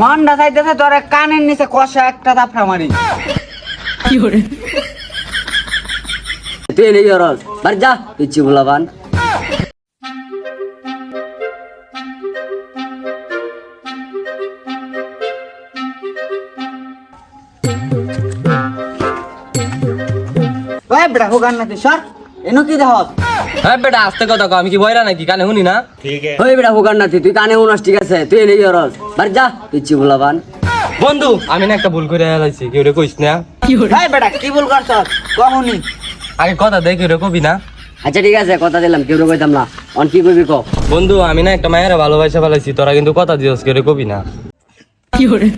মনটা চাইতেছে তোর কানের নিচে কষা একটা দাফড়া মারি। কি করে তুই নেই রস বাড়ি যা পিচ্ছি ভোলাবান। ওই বেটা হোগান না তুই সর এনো কি দেখ। হ্যাঁ বেটা আস্তে কথা কও, আমি কি বইরা নাকি কানে শুনি না? ওই বেটা হুকার না তুই কানে উনাস ঠিক আছে, তুই নেই রস বাড়ি যা পিচ্ছি ভোলাবান। বন্ধু আমি না একটা ভুল করে এলাইছি, কেউ রে কইস না। কি করে এই বেটা কি ভুল করছ কখনই? আগে কথা দে, কেউ রে কবি না। আচ্ছা ঠিক আছে কথা দিলাম, কেউ কইতাম না। অন কি কইবি ক? বন্ধু আমি না একটা মায়ের ভালোবাসা ফেলাইছি, তোরা কিন্তু কথা দিওস, কেউ রে কবি না। কি করে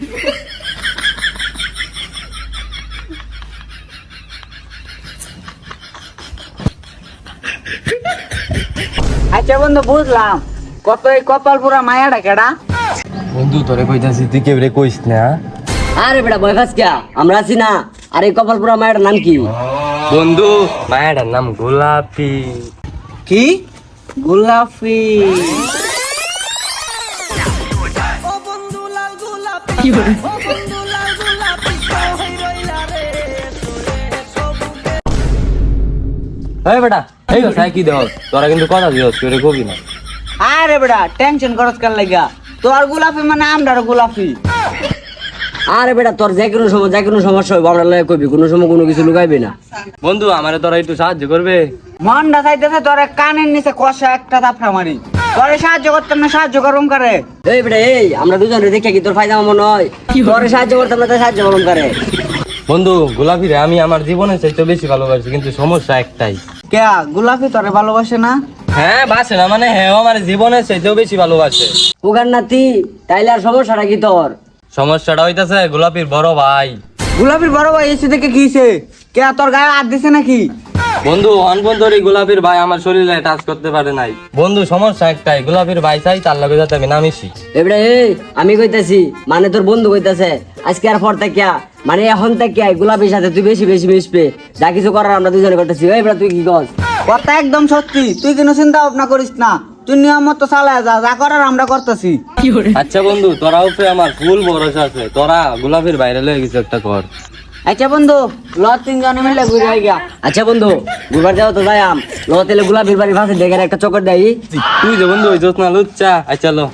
আচ্ছা বন্ধু বুঝলাম, কত এই কপাল পুরা মায়াটা কেডা? বন্ধু তোরে কইতাছি তুই কেউ রে কইস না। আরে বেটা ভয় পাস কিয়া, আমরা আছি না। আর এই কপালপুরা মায়ের নাম কি? বন্ধু মায়ের নাম গোলাপি। কি গোলাপি? কি করে এই বেটা এই কথা কি দেও, তোরা কিন্তু কথা দিওস, কেউ রে কবি না। আরে বেটা টেনশন করছ কার লাগা? তোর গোলাপি মানে আমরার গোলাপি। আরে বেটা তোর যে কোনো সমস্যা হইব আমরা লয়ে কইবি, কোনো সময় কোনো কিছু লুকাইবি না। বন্ধু আমারে তোরা একটু সাহায্য করবে? মনটা চাইতেছে তোর কানের নিচে কষা একটা দাফড়া মারি। তোরে সাহায্য করতাম না, সাহায্য করুম করে। এই বেটা এই আমরা দুজনে দেখে কি তোর ফায়দা মনে হয়? তোরে সাহায্য করতাম না, তাই সাহায্য করুম করে। বন্ধু গোলাপি রে আমি আমার জীবনের চাইতে বেশি ভালোবাসি, কিন্তু সমস্যা একটাই। কে গোলাপি তোরে ভালোবাসে না? হ্যাঁ বাসে না মানে, হ্যাঁ আমার জীবনের চাইতেও বেশি ভালোবাসে। উগার নাতি তাইলে আর সমস্যাটা কি তোর? সমস্যাটা হইতাছে গোলাপির বড় ভাই। গোলাপির বড় ভাই এসে দেখে কিছে? কে তোর গায়ে হাত দিছে নাকি? বন্ধু অনবন্তরি গোলাপির ভাই আমার শরীরে টাচ করতে পারে নাই। বন্ধু সমস্যা একটাই, গোলাপির ভাই চাই তার লগে যাতে আমি না মিশি। এই বেটা এই আমি কইতাছি, মানে তোর বন্ধু কইতাছে আজকে আর পর থেকে মানে এখন থেকে গোলাপির সাথে তুই বেশি বেশি মিশবে, যা কিছু করার আমরা দুজনে করতেছি। এই বেটা তুই কি কস? কথা একদম সত্যি, তুই কোনো চিন্তা ভাবনা করিস না। তুই নিয়ম মতো চালায় যা, যা করার আমরা করতেছি। কি করে আচ্ছা বন্ধু তোরা উপরে আমার ফুল ভরসা আছে, তোরা গোলাপির বাইরে লয়ে কিছু একটা কর। আচ্ছা বন্ধু ল তিনজনে মিলে ঘুরে আই গা। আচ্ছা বন্ধু ঘুরবার যাও তো যাইম, লো তেলে গোলাপির বাড়ির পাশে দেখে একটা চক্কর দেই। তুই যে বন্ধু ওই জোৎস্না লুচ্চা, আচ্ছা লো।